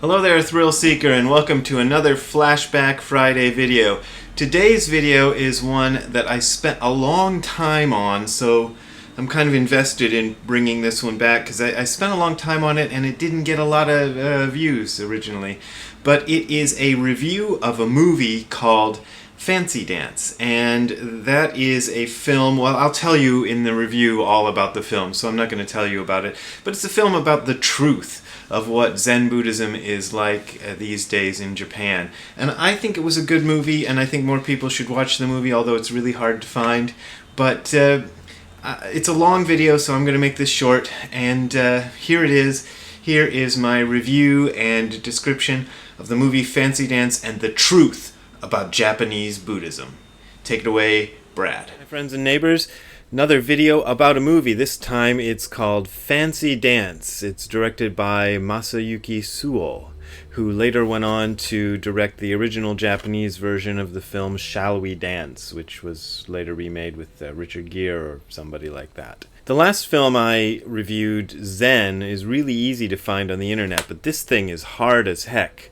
Hello there, Thrill Seeker, and welcome to another Flashback Friday video. Today's video is one that I spent a long time on, so I'm kind of invested in bringing this one back because I spent a long time on it and it didn't get a lot of views originally. But it is a review of a movie called Fancy Dance, and that is a film. Well, I'll tell you in the review all about the film, so I'm not going to tell you about it, but it's a film about the truth of what Zen Buddhism is like these days in Japan. And I think it was a good movie, and I think more people should watch the movie, although it's really hard to find. But it's a long video, so I'm going to make this short, and here it is. Here is my review and description of the movie Fancy Dance and the truth about Japanese Buddhism. Take it away, Brad. Hi friends and neighbors, another video about a movie. This time it's called Fancy Dance. It's directed by Masayuki Suo, who later went on to direct the original Japanese version of the film Shall We Dance, which was later remade with Richard Gere or somebody like that. The last film I reviewed, Zen, is really easy to find on the internet, but this thing is hard as heck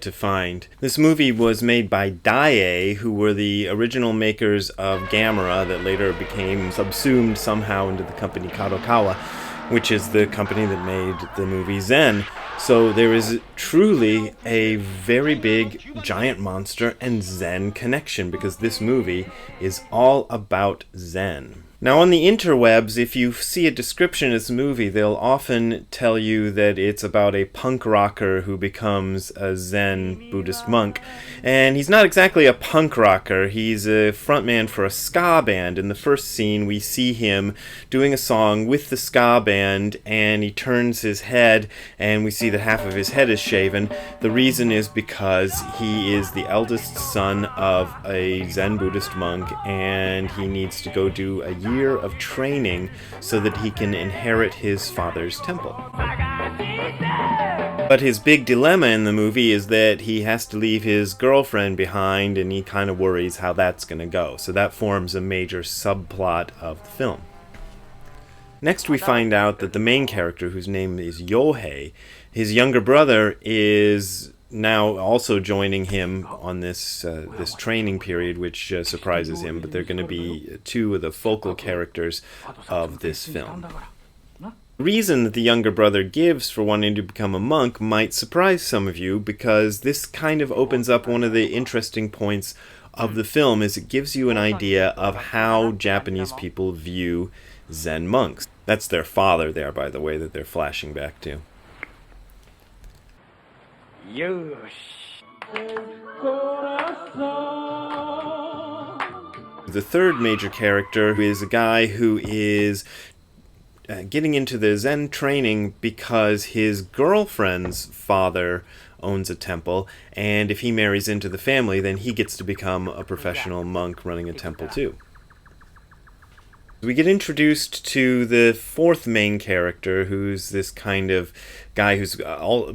to find. This movie was made by Daiei, who were the original makers of Gamera that later became subsumed somehow into the company Kadokawa, which is the company that made the movie Zen. So there is truly a very big giant monster and Zen connection, because this movie is all about Zen. Now on the interwebs, if you see a description of this movie, they'll often tell you that it's about a punk rocker who becomes a Zen Buddhist monk. And he's not exactly a punk rocker, he's a frontman for a ska band. In the first scene we see him doing a song with the ska band, and he turns his head and we see that half of his head is shaven. The reason is because he is the eldest son of a Zen Buddhist monk, and he needs to go do a year of training so that he can inherit his father's temple. But his big dilemma in the movie is that he has to leave his girlfriend behind, and he kind of worries how that's going to go. So that forms a major subplot of the film. Next we find out that the main character, whose name is Yohei, his younger brother is now also joining him on this training period, which surprises him, but they're going to be two of the focal characters of this film. The reason that the younger brother gives for wanting to become a monk might surprise some of you, because this kind of opens up one of the interesting points of the film, is it gives you an idea of how Japanese people view Zen monks. That's their father there, by the way, that they're flashing back to. The third major character is a guy who is getting into the Zen training because his girlfriend's father owns a temple, and if he marries into the family, then he gets to become a professional monk running a temple too. We get introduced to the fourth main character, who's this kind of guy who's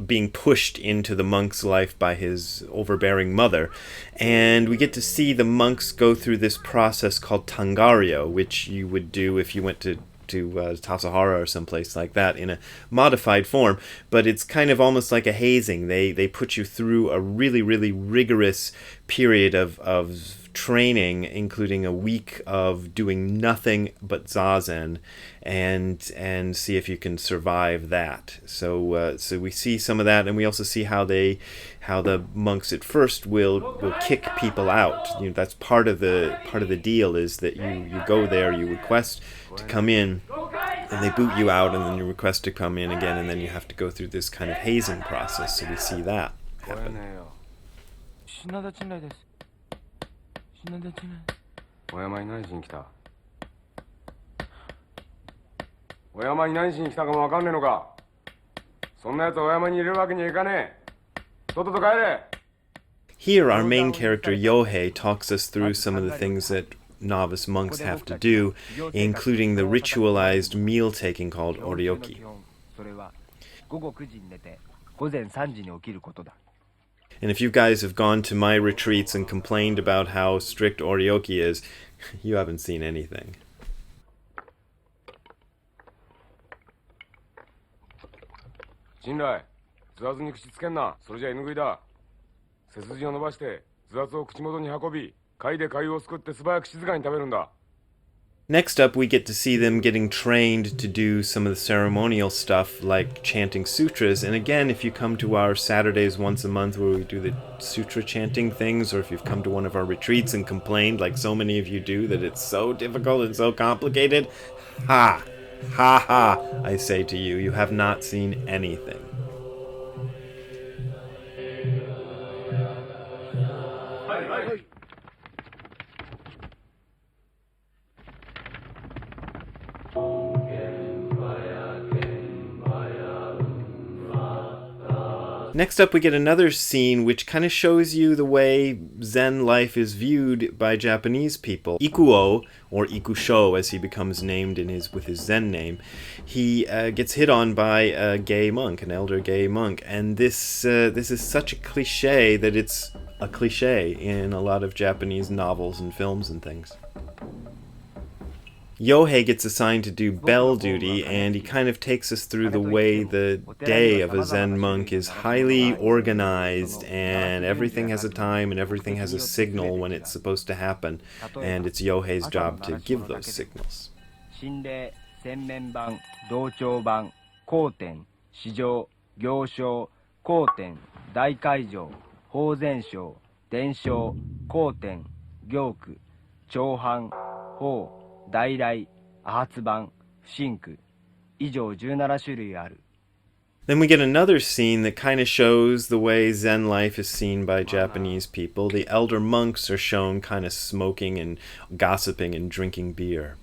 being pushed into the monk's life by his overbearing mother. And we get to see the monks go through this process called Tangaryo, which you would do if you went to Tassajara or someplace like that in a modified form, but it's kind of almost like a hazing. They put you through a really, really rigorous period of training, including a week of doing nothing but zazen, and see if you can survive that. So we see some of that, and we also see how the monks at first will kick people out. You know, that's part of the deal, is that you go there, you request to come in, and they boot you out, and then you request to come in again, and then you have to go through this kind of hazing process. So we see that happen. Here our main character Yohei talks us through some of the things that novice monks have to do, including the ritualized meal taking called oryoki. And if you guys have gone to my retreats and complained about how strict oryoki is, you haven't seen anything. 信頼、吸わずに口つけんな。それじゃ犬食いだ。背筋を伸ばして頭圧を口元に運び、貝で貝をすくって素早く静かに食べるんだ。Next up, we get to see them getting trained to do some of the ceremonial stuff like chanting sutras. And again, if you come to our Saturdays once a month where we do the sutra chanting things, or if you've come to one of our retreats and complained, like so many of you do, that it's so difficult and so complicated, ha! Ha ha! I say to you, you have not seen anything. Next up, we get another scene which kind of shows you the way Zen life is viewed by Japanese people. Ikuo, or Ikusho as he becomes named with his Zen name, he gets hit on by a gay monk, an elder gay monk, and this is such a cliche that it's a cliche in a lot of Japanese novels and films and things. Yohei gets assigned to do bell duty, and he kind of takes us through the way the day of a Zen monk is highly organized, and everything has a time and everything has a signal when it's supposed to happen, and it's Yohei's job to give those signals. Then we get another scene that kind of shows the way Zen life is seen by Japanese people. The elder monks are shown kind of smoking and gossiping and drinking beer.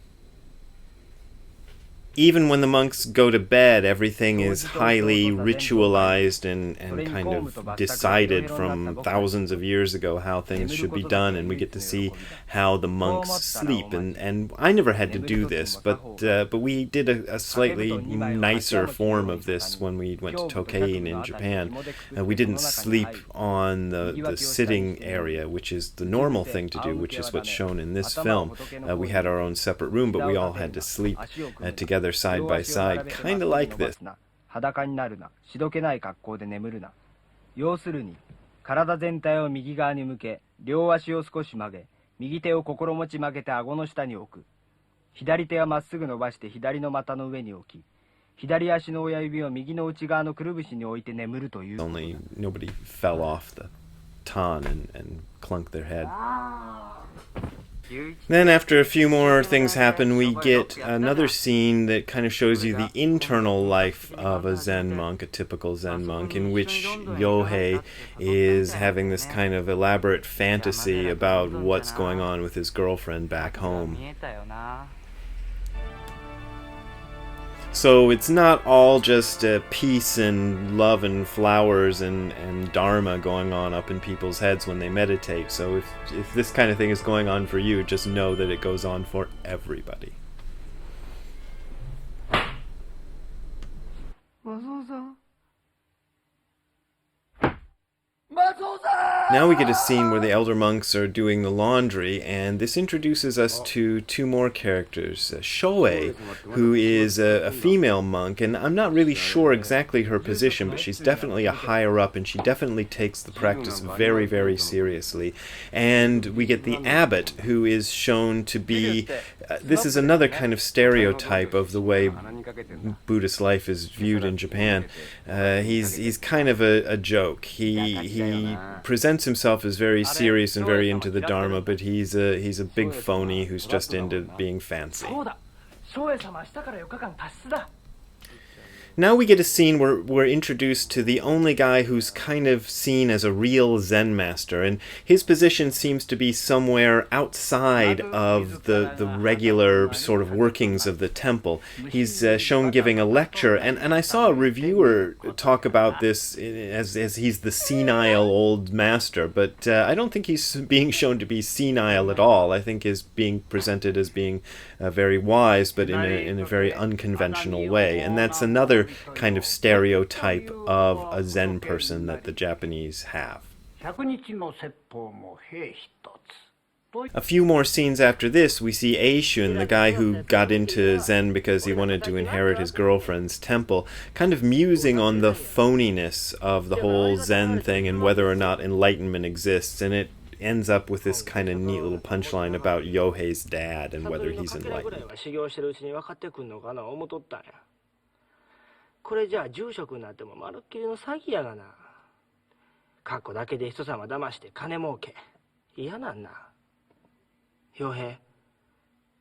Even when the monks go to bed, everything is highly ritualized and kind of decided from thousands of years ago how things should be done, and we get to see how the monks sleep. And I never had to do this, but we did a slightly nicer form of this when we went to Tokein in Japan. We didn't sleep on the sitting area, which is the normal thing to do, which is what's shown in this film. We had our own separate room, but we all had to sleep together side by side, kind of like this. 裸になるな、しどけない格好で眠るな。要するに、体全体を右側に向け、両足を少し曲げ、右手を心持ち曲げて顎の下に置く。左手はまっすぐ伸ばして左の股の上に置き、左足の親指を右の内側のくるぶしに置いて眠るという。Only nobody fell off the ton and clunked their head. Then after a few more things happen, we get another scene that kind of shows you the internal life of a Zen monk, a typical Zen monk, in which Yohei is having this kind of elaborate fantasy about what's going on with his girlfriend back home. So it's not all just peace and love and flowers and dharma going on up in people's heads when they meditate. So if this kind of thing is going on for you, just know that it goes on for everybody. Now we get a scene where the elder monks are doing the laundry, and this introduces us to two more characters. Shoei, who is a female monk, and I'm not really sure exactly her position, but she's definitely a higher up, and she definitely takes the practice very, very seriously. And we get the abbot, who is shown to be... this is another kind of stereotype of the way Buddhist life is viewed in Japan. He's kind of a joke. He presents himself as very serious and very into the Dharma, but he's a big phony who's just into being fancy. Now we get a scene where we're introduced to the only guy who's kind of seen as a real Zen master, and his position seems to be somewhere outside of the regular sort of workings of the temple. He's shown giving a lecture, and I saw a reviewer talk about this as he's the senile old master, but I don't think he's being shown to be senile at all. I think he's being presented as being very wise, but in a very unconventional way, and that's another kind of stereotype of a Zen person that the Japanese have. A few more scenes after this, we see Eishun, the guy who got into Zen because he wanted to inherit his girlfriend's temple, kind of musing on the phoniness of the whole Zen thing and whether or not enlightenment exists, and it ends up with this kind of neat little punchline about Yohei's dad and whether he's enlightened. これじゃあ住職になってもまるっきりの詐欺やがな。過去だけで人様騙して金儲け。嫌なんな。陽平、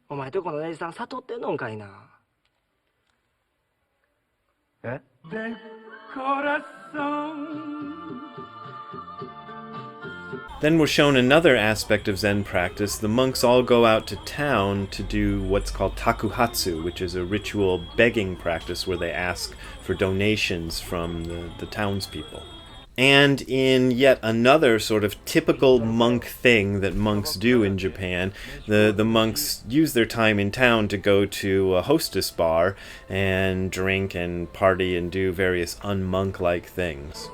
お前とこの姉さん悟ってんのんかいな。え？ Then we're shown another aspect of Zen practice. The monks all go out to town to do what's called takuhatsu, which is a ritual begging practice where they ask for donations from the townspeople. And in yet another sort of typical monk thing that monks do in Japan, the monks use their time in town to go to a hostess bar and drink and party and do various unmonk-like things.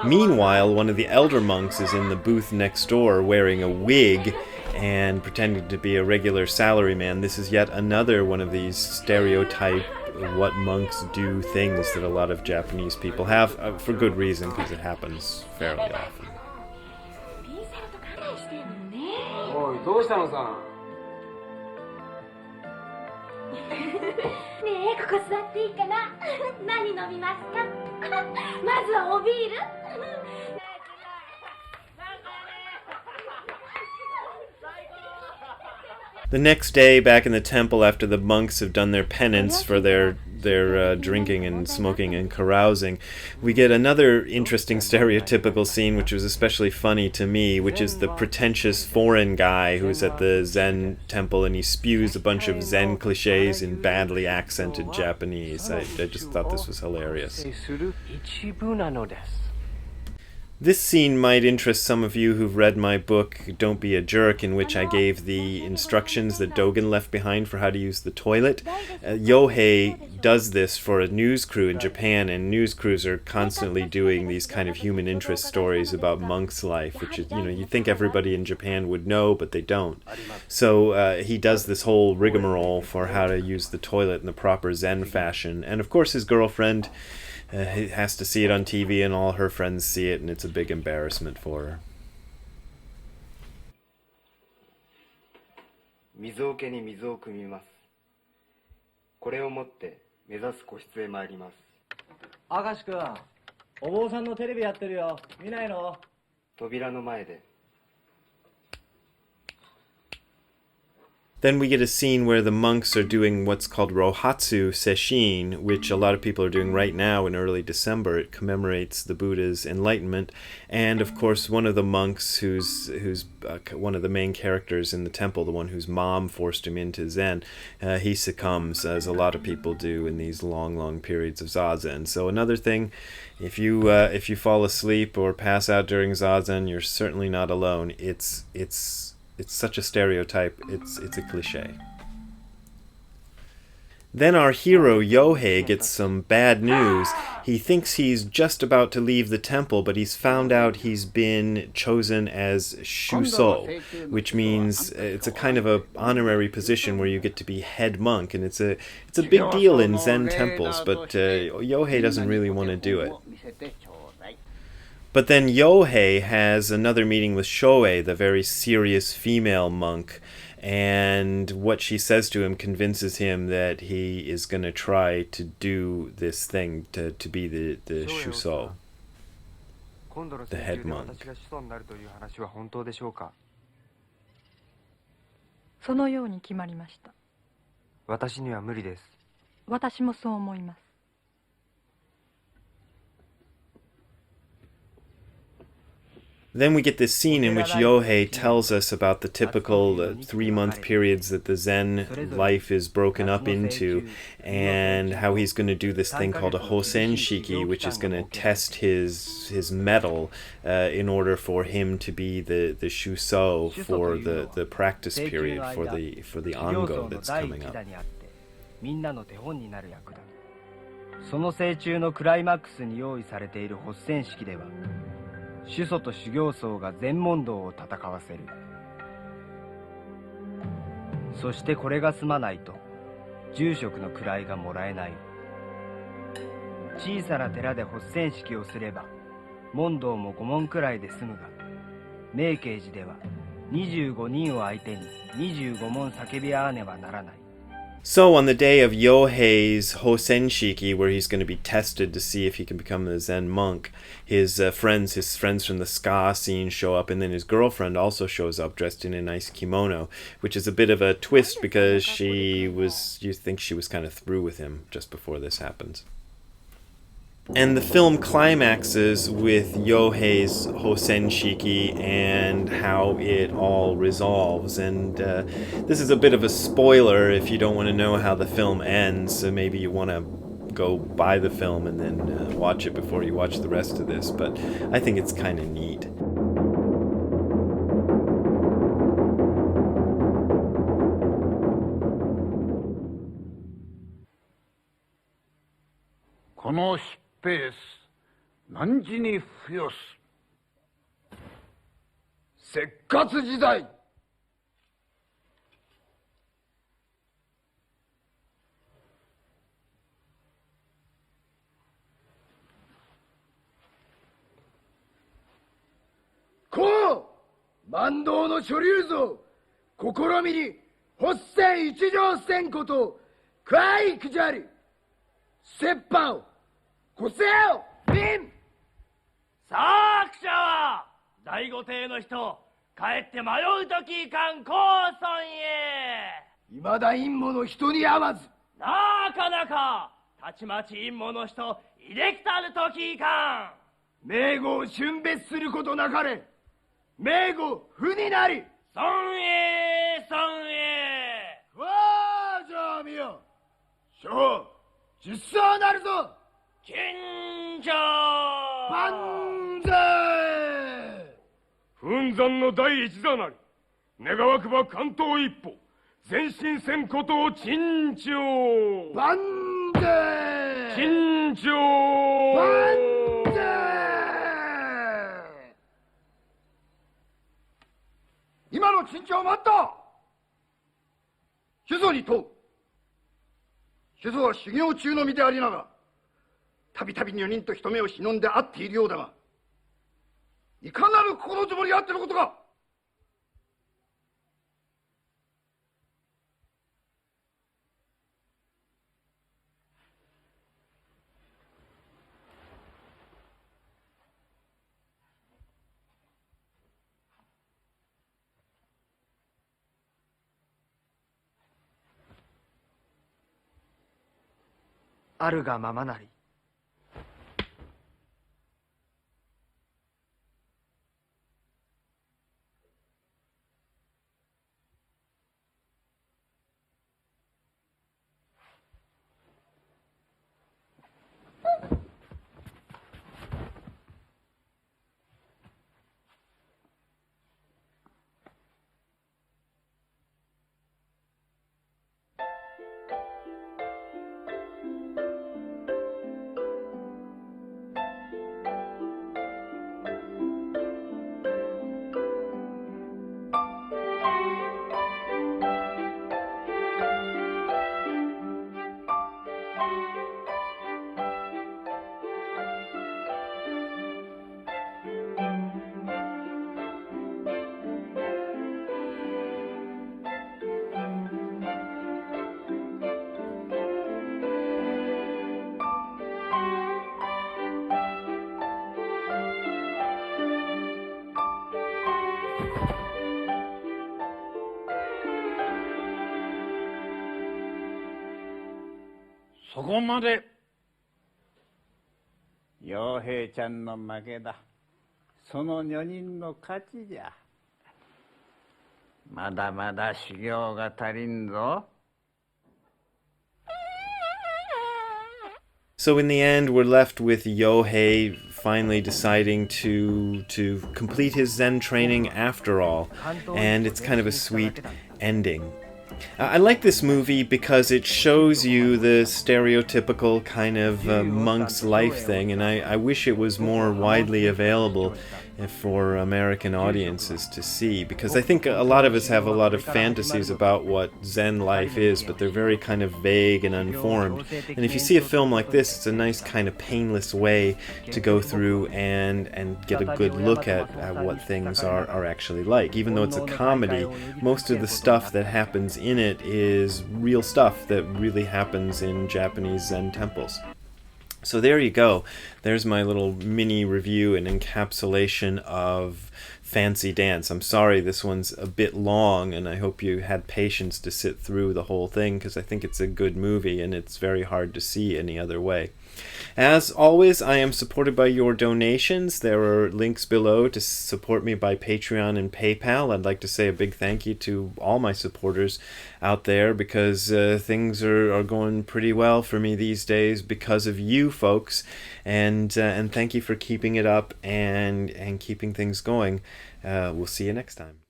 Meanwhile, one of the elder monks is in the booth next door wearing a wig and pretending to be a regular salaryman. This is yet another one of these stereotype what monks do things that a lot of Japanese people have, for good reason, because it happens fairly often. おい、どうしたのさ。ねえ、ここ座っていいかな。何飲みますか。まずはおビール。The next day, back in the temple, after the monks have done their penance for their drinking and smoking and carousing, we get another interesting stereotypical scene, which was especially funny to me, which is the pretentious foreign guy who's at the Zen temple and he spews a bunch of Zen cliches in badly accented Japanese. I just thought this was hilarious. This scene might interest some of you who've read my book, Don't Be a Jerk, in which I gave the instructions that Dogen left behind for how to use the toilet. Yohei does this for a news crew in Japan, and news crews are constantly doing these kind of human interest stories about monks' life, which is, you'd think everybody in Japan would know, but they don't. So he does this whole rigmarole for how to use the toilet in the proper Zen fashion, and of course his girlfriend has to see it on TV, and all her friends see it, and it's a big embarrassment for her. 水桶に水を汲みます。これを持って目指す個室へ参ります。明石君、お坊さんのテレビやってるよ。見ないの？扉の前で。 Then we get a scene where the monks are doing what's called Rohatsu Sesshin, which a lot of people are doing right now in early December. It commemorates the Buddha's enlightenment. And of course, one of the monks who's one of the main characters in the temple, the one whose mom forced him into Zen, he succumbs, as a lot of people do in these long periods of Zazen. So another thing, if you fall asleep or pass out during Zazen, you're certainly not alone. It's such a stereotype, it's a cliche. Then our hero, Yohei, gets some bad news. He thinks he's just about to leave the temple, but he's found out he's been chosen as Shuso, which means it's a kind of a honorary position where you get to be head monk, and it's a big deal in Zen temples, but Yohei doesn't really want to do it. But then Yohei has another meeting with Shoei, the very serious female monk, and what she says to him convinces him that he is going to try to do this thing, to be the Shuso, the head monk. そのように決まりました。私には無理です。私もそう思います。 Then we get this scene in which Yohei tells us about the typical 3-month periods that the Zen life is broken up into, and how he's going to do this thing called a Hosen Shiki, which is going to test his mettle in order for him to be the Shuso for the practice period for the Ango that's coming up. みんなの手本になる役だ。その成中のクライマックスに用意されている発戦式では、 主祖と修行僧が禅問答を戦わせる。そしてこれが済まないと住職の位がもらえない。小さな寺で発船式をすれば問答も5問くらいで済むが、明慶寺では25人を相手に25問叫び合わねばならない。 So on the day of Yohei's Hosenshiki, where he's going to be tested to see if he can become a Zen monk, his friends from the ska scene show up, and then his girlfriend also shows up dressed in a nice kimono, which is a bit of a twist because you think she was kind of through with him just before this happens. And the film climaxes with Yohei's Hosenshiki and how it all resolves. And this is a bit of a spoiler if you don't want to know how the film ends, so maybe you want to go buy the film and then watch it before you watch the rest of this. But I think it's kind of neat. この疾病何時に付与す。せっかつ時代。こう万道の諸流蔵試みに発船一条せんことかいくじゃり切羽をこせよ民。さあ記者は第五帝の人帰って迷うときいかん高村へ。いまだ陰謀の人に会わず。なかなかたちまち陰謀の人入れきたるときいかん。名号を峻別することなかれ。名号不になり。孫へ孫へ。わあじゃあみよ。将実相なるぞ。金城万歳。奮山の第一座なり願わくば関東一歩前進せんことを珍重。万歳。珍重。万歳。今の珍重を待った。主祖に問う。主祖は修行中の身でありながらたびたび女人と人目を忍んで会っているようだが、いかなる心づもりあってのことか。あるがままなり。そこまで。陽平ちゃんの負けだ。その女人の勝ちじゃ。まだまだ修行が足りんぞ。So in the end, we're left with Yohei finally deciding to complete his Zen training after all, and it's kind of a sweet ending. I like this movie because it shows you the stereotypical kind of monk's life thing, and I wish it was more widely available for American audiences to see, because I think a lot of us have a lot of fantasies about what Zen life is, but they're very kind of vague and unformed. And if you see a film like this, it's a nice kind of painless way to go through and get a good look at what things are actually like. Even though it's a comedy, most of the stuff that happens in it is real stuff that really happens in Japanese Zen temples. So there you go. There's my little mini review and encapsulation of Fancy Dance. I'm sorry this one's a bit long, and I hope you had patience to sit through the whole thing, because I think it's a good movie and it's very hard to see any other way. As always, I am supported by your donations. There are links below to support me by Patreon and PayPal. I'd like to say a big thank you to all my supporters out there, because things are going pretty well for me these days because of you folks, and thank you for keeping it up and keeping things going. We'll see you next time.